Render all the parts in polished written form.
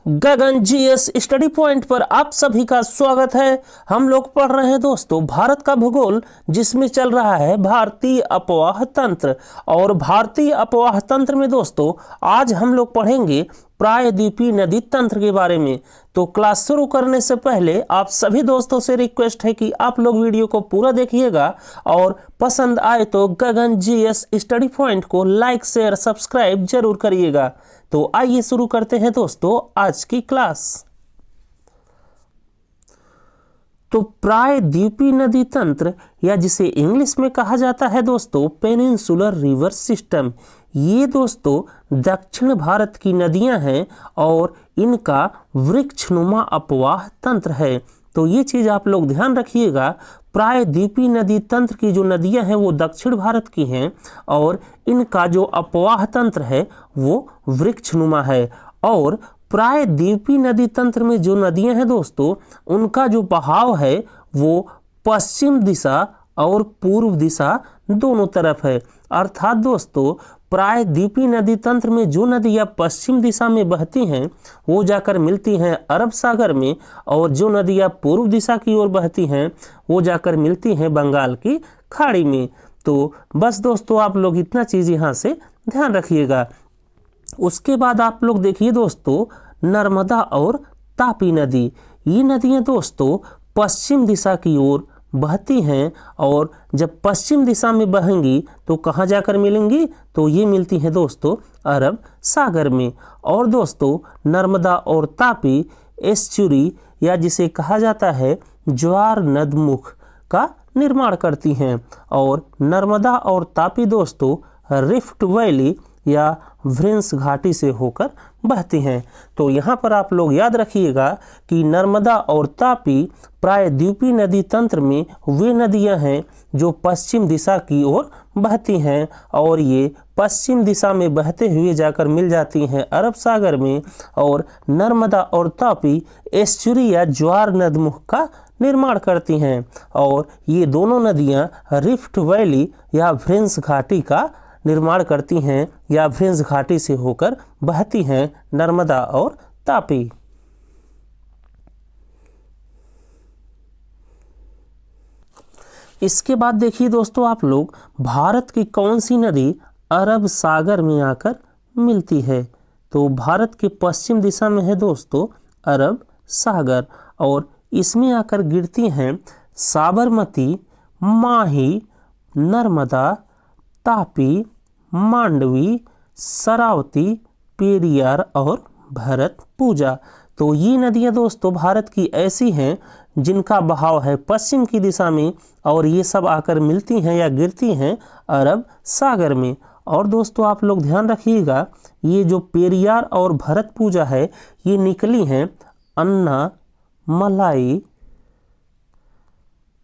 गगन GS study point पर आप सभी का स्वागत है। हम लोग पढ़ रहे हैं दोस्तों भारत का भूगोल, जिसमें चल रहा है भारतीय अपवाह तंत्र। और भारतीय अपवाह तंत्र में दोस्तों आज हम लोग पढ़ेंगे प्रायद्वीपीय नदी तंत्र के बारे में। तो क्लास शुरू करने से पहले आप सभी दोस्तों से रिक्वेस्ट है कि आप लोग वीडियो को पूरा देखिएगा और पसंद आए तो गगन जीएस स्टडी पॉइंट को लाइक शेयर सब्सक्राइब जरूर करिएगा। तो आइए शुरू करते हैं दोस्तों आज की क्लास। तो प्रायद्वीपीय नदी तंत्र या जिसे इंग्लिश में कहा जाता है दोस्तों पेनिनसुलर रिवर सिस्टम, ये दोस्तों दक्षिण भारत की नदियां हैं और इनका वृक्षनुमा अपवाह तंत्र है। तो ये चीज आप लोग ध्यान रखिएगा, प्रायद्वीपीय नदी तंत्र की जो नदियां हैं वो दक्षिण भारत की हैं और इनका जो अपवाह तंत्र है वो वृक्षनुमा है। और प्रायद्वीपीय नदी तंत्र में जो नदियां हैं दोस्तों उनका जो बहाव है वो पश्चिम दिशा और पूर्व दिशा दोनों तरफ है। अर्थात दोस्तों प्रायद्वीपीय नदी तंत्र में जो नदियां पश्चिम दिशा में बहती हैं वो जाकर मिलती हैं अरब सागर में, और जो नदियां पूर्व दिशा की ओर बहती हैं वो जाकर मिलती हैं बंगाल की खाड़ी में। तो बस दोस्तों आप लोग इतना चीज़ यहाँ से ध्यान रखिएगा। उसके बाद आप लोग देखिए दोस्तों नर्मदा और तापी नदी, ये नदियाँ दोस्तों पश्चिम दिशा की ओर बहती हैं और जब पश्चिम दिशा में बहेंगी तो कहाँ जाकर मिलेंगी, तो ये मिलती हैं दोस्तों अरब सागर में। और दोस्तों नर्मदा और तापी एस्चुरी या जिसे कहा जाता है ज्वार नदमुख का निर्माण करती हैं। और नर्मदा और तापी दोस्तों रिफ्ट वैली या व्रिंस घाटी से होकर बहती हैं। तो यहाँ पर आप लोग याद रखिएगा कि नर्मदा और तापी प्रायद्वीपीय नदी तंत्र में वे नदियाँ हैं जो पश्चिम दिशा की ओर बहती हैं और ये पश्चिम दिशा में बहते हुए जाकर मिल जाती हैं अरब सागर में। और नर्मदा और तापी एस्चुरी या ज्वार नदमुख का निर्माण करती हैं और ये दोनों नदियाँ रिफ्ट वैली या व्रिंस घाटी का निर्माण करती हैं या व्रिंस घाटी से होकर बहती हैं नर्मदा और तापी। इसके बाद देखिए दोस्तों आप लोग भारत की कौन सी नदी अरब सागर में आकर मिलती है। तो भारत के पश्चिम दिशा में है दोस्तों अरब सागर और इसमें आकर गिरती हैं साबरमती, माही, नर्मदा, तापी, मांडवी, शरावती, पेरियार और भरतपुजा। तो ये नदियाँ दोस्तों भारत की ऐसी हैं जिनका बहाव है पश्चिम की दिशा में और ये सब आकर मिलती हैं या गिरती हैं अरब सागर में। और दोस्तों आप लोग ध्यान रखिएगा, ये जो पेरियार और भरतपुजा है ये निकली हैं अन्ना मलाई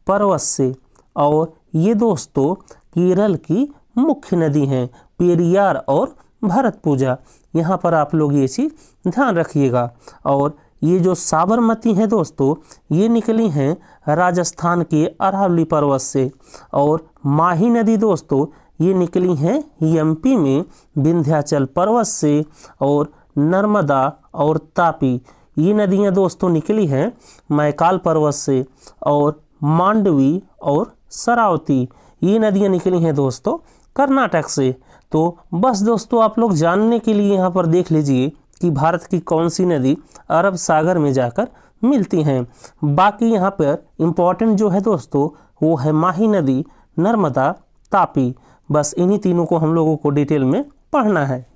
पर्वत से और ये दोस्तों केरल की मुख्य नदी हैं पेरियार और भरतपुजा। यहाँ पर आप लोग ये चीज़ ध्यान रखिएगा। और ये जो साबरमती हैं दोस्तों ये निकली हैं राजस्थान के अरावली पर्वत से। और माही नदी दोस्तों ये निकली हैं एमपी में विंध्याचल पर्वत से। और नर्मदा और तापी ये नदियाँ दोस्तों निकली हैं मैकाल पर्वत से। और मांडवी और शरावती ये नदियाँ निकली हैं दोस्तों कर्नाटक से। तो बस दोस्तों आप लोग जानने के लिए यहाँ पर देख लीजिए कि भारत की कौन सी नदी अरब सागर में जाकर मिलती हैं। बाकी यहाँ पर इम्पॉर्टेंट जो है दोस्तों वो है माही नदी, नर्मदा, तापी। बस इन्हीं तीनों को हम लोगों को डिटेल में पढ़ना है।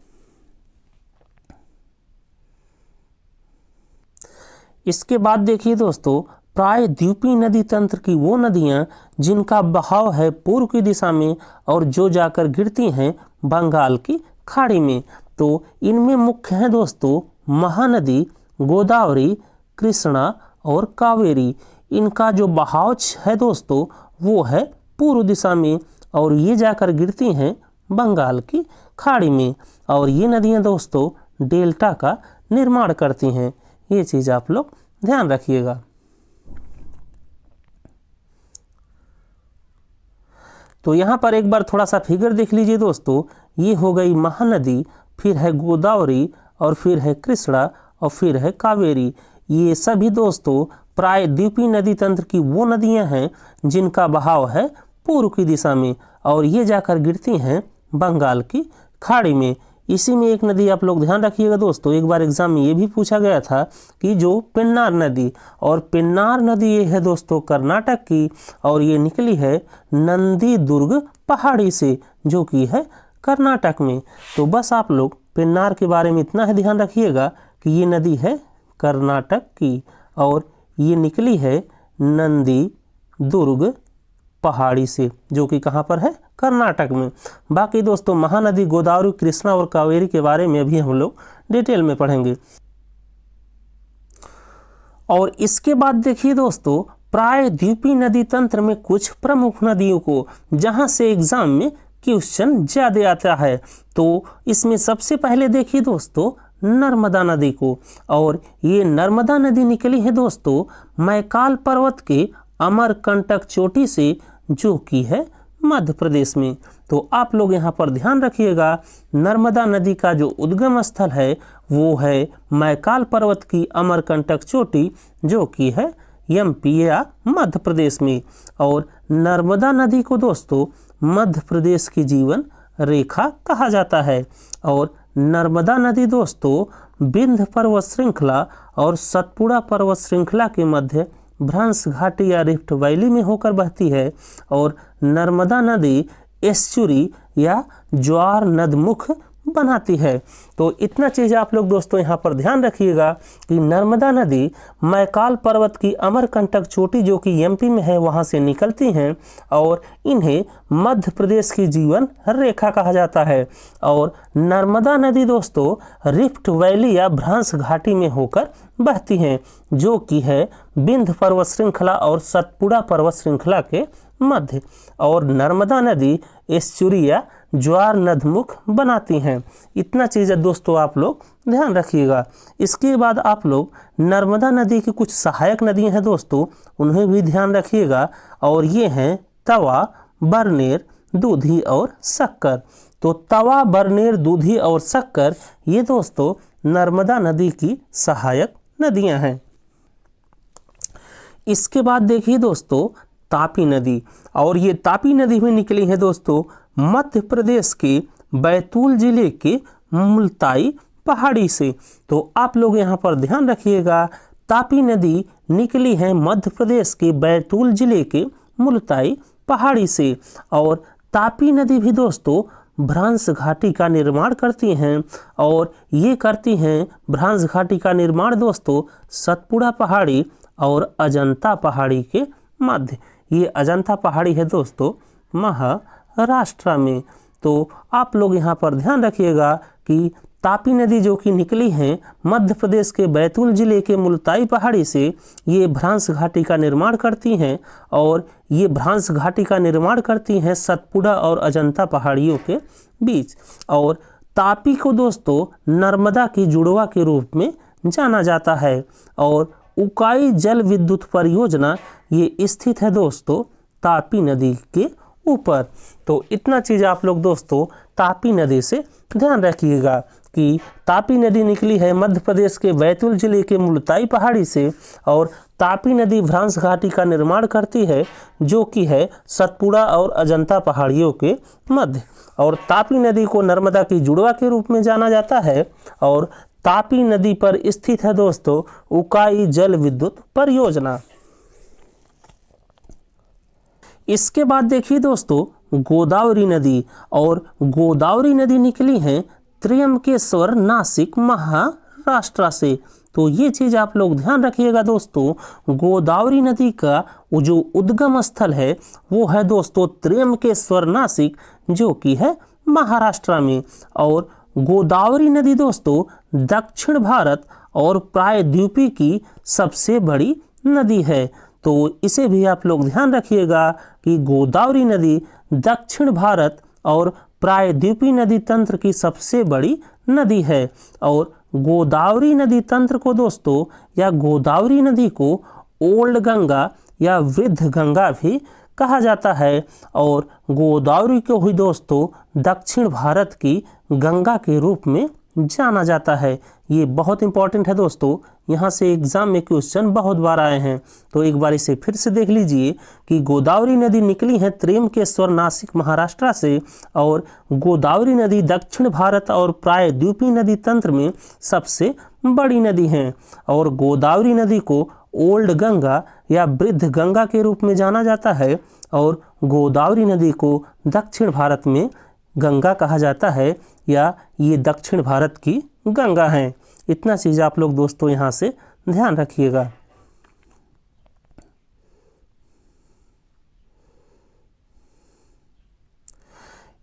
इसके बाद देखिए दोस्तों प्रायद्वीपीय नदी तंत्र की वो नदियाँ जिनका बहाव है पूर्व की दिशा में और जो जाकर गिरती हैं बंगाल की खाड़ी में। तो इनमें मुख्य हैं दोस्तों महानदी, गोदावरी, कृष्णा और कावेरी। इनका जो बहाव है दोस्तों वो है पूर्व दिशा में और ये जाकर गिरती हैं बंगाल की खाड़ी में। और ये नदियाँ दोस्तों डेल्टा का निर्माण करती हैं। ये चीज़ आप लोग ध्यान रखिएगा। तो यहाँ पर एक बार थोड़ा सा फिगर देख लीजिए दोस्तों, ये हो गई महानदी, फिर है गोदावरी और फिर है कृष्णा और फिर है कावेरी। ये सभी दोस्तों प्रायद्वीपीय नदी तंत्र की वो नदियां हैं जिनका बहाव है पूर्व की दिशा में और ये जाकर गिरती हैं बंगाल की खाड़ी में। इसी में एक नदी आप लोग ध्यान रखिएगा दोस्तों, एक बार एग्जाम में ये भी पूछा गया था कि जो पेन्नार नदी, और पेन्नार नदी ये है दोस्तों कर्नाटक की और ये निकली है नंदी दुर्ग पहाड़ी से जो कि है कर्नाटक में। तो बस आप लोग पेन्नार के बारे में इतना है ध्यान रखिएगा कि ये नदी है कर्नाटक की और ये निकली है नंदी दुर्ग पहाड़ी से जो कि कहाँ पर है कर्नाटक में। बाकी दोस्तों महानदी गोदावरी, कृष्णा और कावेरी के बारे में अभी हम लोग डिटेल में पढ़ेंगे। और इसके बाद देखिए दोस्तों प्रायद्वीपीय नदी तंत्र में कुछ प्रमुख नदियों को जहां से एग्जाम में क्वेश्चन ज्यादा आता है। तो इसमें सबसे पहले देखिए दोस्तों नर्मदा नदी को, और ये नर्मदा नदी निकली है दोस्तों मैकाल पर्वत के अमरकंटक चोटी से जो कि है मध्य प्रदेश में। तो आप लोग यहाँ पर ध्यान रखिएगा नर्मदा नदी का जो उद्गम स्थल है वो है मैकाल पर्वत की अमरकंटक चोटी जो कि है एमपी या मध्य प्रदेश में। और नर्मदा नदी को दोस्तों मध्य प्रदेश की जीवन रेखा कहा जाता है। और नर्मदा नदी दोस्तों विंध्य पर्वत श्रृंखला और सतपुड़ा पर्वत श्रृंखला के मध्य भ्रंश घाटी या रिफ्ट वैली में होकर बहती है। और नर्मदा नदी एस्चुरी या ज्वार नदमुख बनाती है। तो इतना चीज़ आप लोग दोस्तों यहाँ पर ध्यान रखिएगा कि नर्मदा नदी मैकाल पर्वत की अमरकंटक चोटी जो कि एमपी में है वहाँ से निकलती हैं और इन्हें मध्य प्रदेश की जीवन रेखा कहा जाता है। और नर्मदा नदी दोस्तों रिफ्ट वैली या भ्रंश घाटी में होकर बहती हैं जो कि है विंध्य पर्वत श्रृंखला और सतपुड़ा पर्वत श्रृंखला के मध्य। और नर्मदा नदी एस्चुरी या ज्वार नदमुख बनाती हैं। इतना चीज़ दोस्तों आप लोग ध्यान रखिएगा। इसके बाद आप लोग नर्मदा नदी की कुछ सहायक नदियां हैं दोस्तों उन्हें भी ध्यान रखिएगा और ये हैं तवा, बरनेर, दूधी और शक्कर। तो तवा, बरनेर, दूधी और शक्कर ये दोस्तों नर्मदा नदी की सहायक नदियां हैं। इसके बाद देखिए दोस्तों तापी नदी, और ये तापी नदी में निकली है दोस्तों मध्य प्रदेश के बैतूल जिले के मुल्ताई पहाड़ी से। तो आप लोग यहाँ पर ध्यान रखिएगा तापी नदी निकली है मध्य प्रदेश के बैतूल जिले के मुल्ताई पहाड़ी से। और तापी नदी भी दोस्तों भ्रंश घाटी का निर्माण करती हैं और ये करती हैं भ्रंश घाटी का निर्माण दोस्तों सतपुड़ा पहाड़ी और अजंता पहाड़ी के मध्य। ये अजंता पहाड़ी है दोस्तों महाराष्ट्र में। तो आप लोग यहाँ पर ध्यान रखिएगा कि तापी नदी जो कि निकली है मध्य प्रदेश के बैतूल जिले के मुल्ताई पहाड़ी से, ये भ्रंश घाटी का निर्माण करती हैं और ये भ्रंश घाटी का निर्माण करती हैं सतपुड़ा और अजंता पहाड़ियों के बीच। और तापी को दोस्तों नर्मदा की जुड़वा के रूप में जाना जाता है। और उकाई जल विद्युत परियोजना ये स्थित है दोस्तों तापी नदी के ऊपर। तो इतना चीज़ आप लोग दोस्तों तापी नदी से ध्यान रखिएगा कि तापी नदी निकली है मध्य प्रदेश के बैतूल जिले के मुल्ताई पहाड़ी से और तापी नदी भ्रंश घाटी का निर्माण करती है जो कि है सतपुड़ा और अजंता पहाड़ियों के मध्य। और तापी नदी को नर्मदा की जुड़वा के रूप में जाना जाता है। और तापी नदी पर स्थित है दोस्तों उकाई जल विद्युत परियोजना। इसके बाद देखिए दोस्तों गोदावरी नदी, और गोदावरी नदी निकली है त्र्यंबकेश्वर, नासिक, महाराष्ट्र से। तो ये चीज़ आप लोग ध्यान रखिएगा दोस्तों गोदावरी नदी का वो जो उद्गम स्थल है वो है दोस्तों त्र्यंबकेश्वर, नासिक जो कि है महाराष्ट्र में। और गोदावरी नदी दोस्तों दक्षिण भारत और प्रायद्वीपीय की सबसे बड़ी नदी है। तो इसे भी आप लोग ध्यान रखिएगा कि गोदावरी नदी दक्षिण भारत और प्रायद्वीपीय नदी तंत्र की सबसे बड़ी नदी है। और गोदावरी नदी तंत्र को दोस्तों या गोदावरी नदी को ओल्ड गंगा या वृद्ध गंगा भी कहा जाता है। और गोदावरी को ही दोस्तों दक्षिण भारत की गंगा के रूप में जाना जाता है। ये बहुत इंपॉर्टेंट है दोस्तों, यहाँ से एग्जाम में क्वेश्चन बहुत बार आए हैं। तो एक बार इसे फिर से देख लीजिए कि गोदावरी नदी निकली है त्र्यंबकेश्वर नासिक महाराष्ट्र से, और गोदावरी नदी दक्षिण भारत और प्रायद्वीपीय नदी तंत्र में सबसे बड़ी नदी है। और गोदावरी नदी को ओल्ड गंगा या वृद्ध गंगा के रूप में जाना जाता है, और गोदावरी नदी को दक्षिण भारत में गंगा कहा जाता है, या ये दक्षिण भारत की गंगा है। इतना चीज़ आप लोग दोस्तों यहाँ से ध्यान रखिएगा।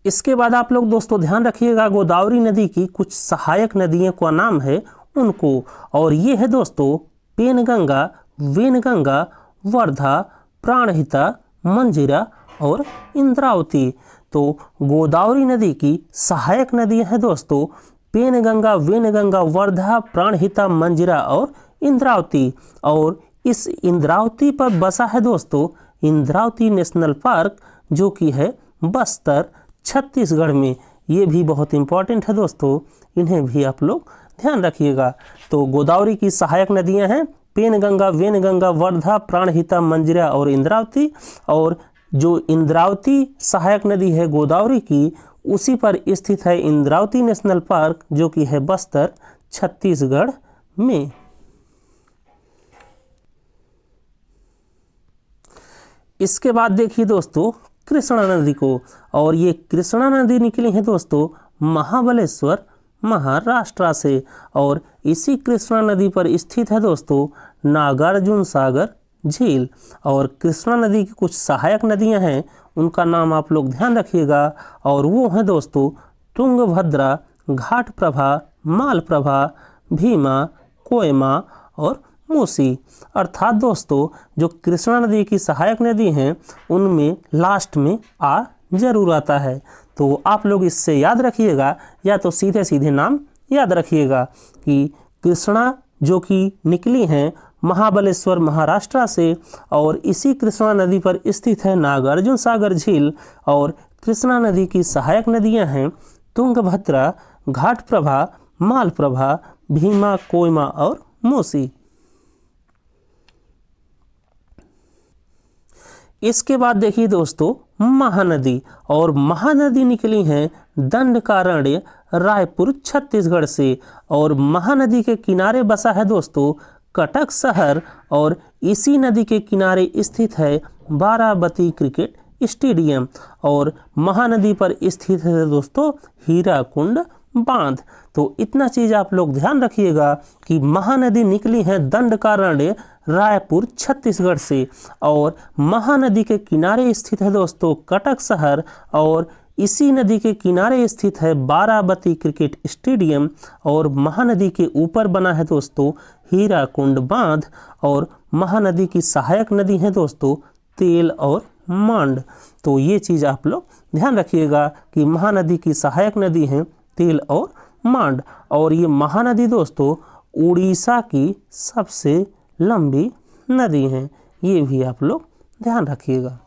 इसके बाद आप लोग दोस्तों ध्यान रखिएगा गोदावरी नदी की कुछ सहायक नदियों का नाम है उनको, और ये है दोस्तों पेनगंगा, वेनगंगा, वर्धा, प्राणहिता, मंजीरा और इंद्रावती। तो गोदावरी नदी की सहायक नदियां हैं दोस्तों पेनगंगा, वेनगंगा, वर्धा, प्राणहिता, मंजीरा और इंद्रावती। और इस इंद्रावती पर बसा है दोस्तों इंद्रावती नेशनल पार्क, जो कि है बस्तर छत्तीसगढ़ में। ये भी बहुत इंपॉर्टेंट है दोस्तों, इन्हें भी आप लोग ध्यान रखिएगा। तो गोदावरी की सहायक नदियां हैं पेनगंगा, वेनगंगा, वर्धा, प्राणहिता, मंजीरा और इंद्रावती। और जो इंद्रावती सहायक नदी है गोदावरी की, उसी पर स्थित है इंद्रावती नेशनल पार्क, जो कि है बस्तर छत्तीसगढ़ में। इसके बाद देखिए दोस्तों कृष्णा नदी को, और ये कृष्णा नदी निकली है दोस्तों महाबलेश्वर महाराष्ट्र से, और इसी कृष्णा नदी पर स्थित है दोस्तों नागार्जुन सागर झील। और कृष्णा नदी की कुछ सहायक नदियां हैं, उनका नाम आप लोग ध्यान रखिएगा, और वो हैं दोस्तों तुंगभद्रा, घाटप्रभा, मालप्रभा, भीमा, कोयमा और मूसी। अर्थात दोस्तों जो कृष्णा नदी की सहायक नदी हैं उनमें लास्ट में आ जरूर आता है। तो आप लोग इससे याद रखिएगा, या तो सीधे सीधे नाम याद रखिएगा कि कृष्णा जो कि निकली हैं महाबलेश्वर महाराष्ट्र से, और इसी कृष्णा नदी पर स्थित है नागार्जुन सागर झील। और कृष्णा नदी की सहायक नदियां हैं तुंगभद्रा, घाटप्रभा, मालप्रभा, भीमा, कोयमा और मूसी। इसके बाद देखिए दोस्तों महानदी, और महानदी निकली है दंडकारण्य रायपुर छत्तीसगढ़ से, और महानदी के किनारे बसा है दोस्तों कटक शहर, और इसी नदी के किनारे स्थित है बाराबती क्रिकेट स्टेडियम। और महानदी पर स्थित है दोस्तों हीराकुंड बांध। तो इतना चीज़ आप लोग ध्यान रखिएगा कि महानदी निकली है दंडकारण्य रायपुर छत्तीसगढ़ से, और महानदी के किनारे स्थित है दोस्तों कटक शहर, और इसी नदी के किनारे स्थित है बाराबती क्रिकेट स्टेडियम। और महानदी के ऊपर बना है दोस्तों हीराकुंड बांध। और महानदी की सहायक नदी है दोस्तों तेल और मांड। तो ये चीज़ आप लोग ध्यान रखिएगा कि महानदी की सहायक नदी है तेल और मांड। और ये महानदी दोस्तों उड़ीसा की सबसे लंबी नदी है, ये भी आप लोग ध्यान रखिएगा।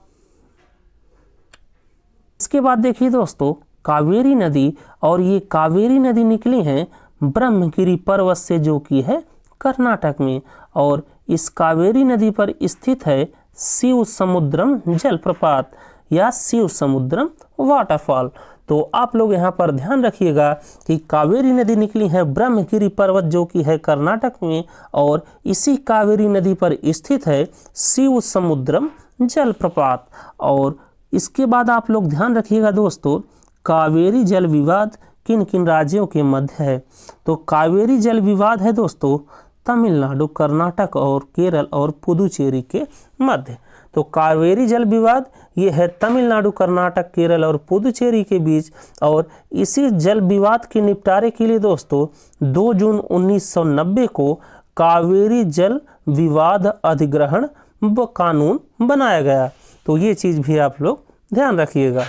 इसके बाद देखिए दोस्तों कावेरी नदी, और ये कावेरी नदी निकली है ब्रह्मगिरी पर्वत से, जो कि है कर्नाटक में। और इस कावेरी नदी पर स्थित है शिव समुद्रम जलप्रपात या शिव समुद्रम वाटरफॉल। तो आप लोग यहाँ पर ध्यान रखिएगा कि कावेरी नदी निकली है ब्रह्मगिरी पर्वत, जो कि है कर्नाटक में, और इसी कावेरी नदी पर स्थित है शिव समुद्रम जलप्रपात। और इसके बाद आप लोग ध्यान रखिएगा दोस्तों कावेरी जल विवाद किन किन राज्यों के मध्य है। तो कावेरी जल विवाद है दोस्तों तमिलनाडु, कर्नाटक और केरल और पुदुचेरी के मध्य। तो कावेरी जल विवाद ये है तमिलनाडु, कर्नाटक, केरल और पुदुचेरी के बीच। और इसी जल विवाद के निपटारे के लिए दोस्तों 2 जून 1990 को कावेरी जल विवाद अधिग्रहण कानून बनाया गया। तो ये चीज़ भी आप लोग ध्यान रखिएगा।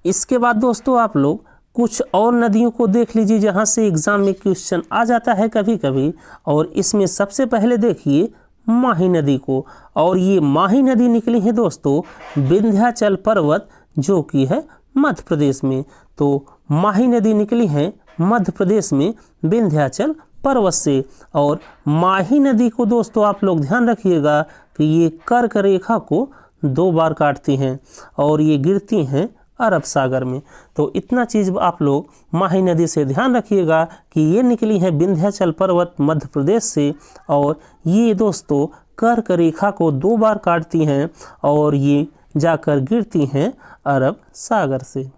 इसके बाद दोस्तों आप लोग कुछ और नदियों को देख लीजिए जहाँ से एग्जाम में क्वेश्चन आ जाता है कभी कभी। और इसमें सबसे पहले देखिए माही नदी को, और ये माही नदी निकली है दोस्तों विंध्याचल पर्वत, जो कि है मध्य प्रदेश में। तो माही नदी निकली है मध्य प्रदेश में विंध्याचल पर्वत से। और माही नदी को दोस्तों आप लोग ध्यान रखिएगा कि ये कर्क रेखा को 2 बार काटती हैं और ये गिरती हैं अरब सागर में। तो इतना चीज़ आप लोग माही नदी से ध्यान रखिएगा कि ये निकली है विंध्याचल पर्वत मध्य प्रदेश से और ये दोस्तों कर्क रेखा को 2 बार काटती हैं और ये जाकर गिरती हैं अरब सागर से।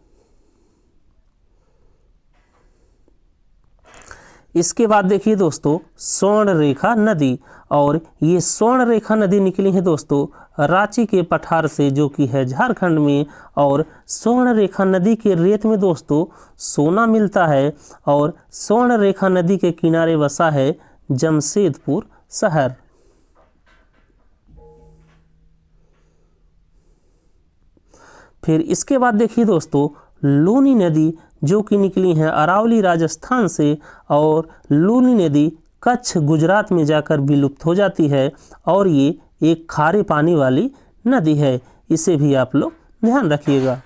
इसके बाद देखिए दोस्तों स्वर्ण रेखा नदी, और ये स्वर्ण रेखा नदी निकली है दोस्तों रांची के पठार से जो कि है झारखंड में। और स्वर्ण रेखा नदी के रेत में दोस्तों सोना मिलता है और स्वर्ण रेखा नदी के किनारे बसा है जमशेदपुर शहर। फिर इसके बाद देखिए दोस्तों लूनी नदी जो कि निकली है अरावली राजस्थान से, और लूनी नदी कच्छ गुजरात में जाकर विलुप्त हो जाती है और ये एक खारे पानी वाली नदी है, इसे भी आप लोग ध्यान रखिएगा।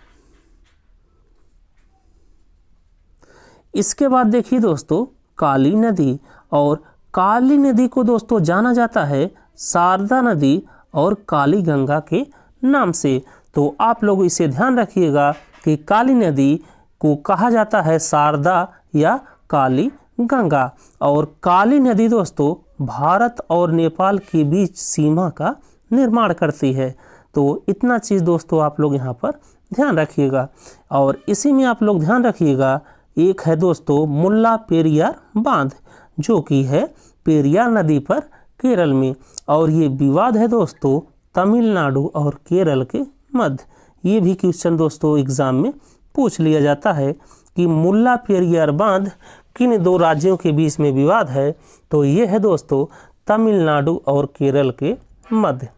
इसके बाद देखिए दोस्तों काली नदी, और काली नदी को दोस्तों जाना जाता है शारदा नदी और काली गंगा के नाम से। तो आप लोग इसे ध्यान रखिएगा कि काली नदी को कहा जाता है शारदा या काली गंगा। और काली नदी दोस्तों भारत और नेपाल के बीच सीमा का निर्माण करती है। तो इतना चीज़ दोस्तों आप लोग यहाँ पर ध्यान रखिएगा। और इसी में आप लोग ध्यान रखिएगा एक है दोस्तों मुल्ला पेरियार बांध जो कि है पेरियार नदी पर केरल में, और ये विवाद है दोस्तों तमिलनाडु और केरल के मध्य। ये भी क्वेश्चन दोस्तों एग्जाम में पूछ लिया जाता है कि मुल्ला पेरियार बांध किन 2 राज्यों के बीच में विवाद है। तो ये है दोस्तों तमिलनाडु और केरल के मध्य।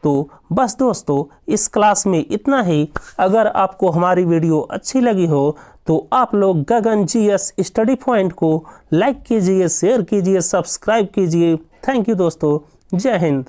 तो बस दोस्तों इस क्लास में इतना ही। अगर आपको हमारी वीडियो अच्छी लगी हो तो आप लोग गगन जीएस स्टडी पॉइंट को लाइक कीजिए, शेयर कीजिए, सब्सक्राइब कीजिए। थैंक यू दोस्तों, जय हिंद।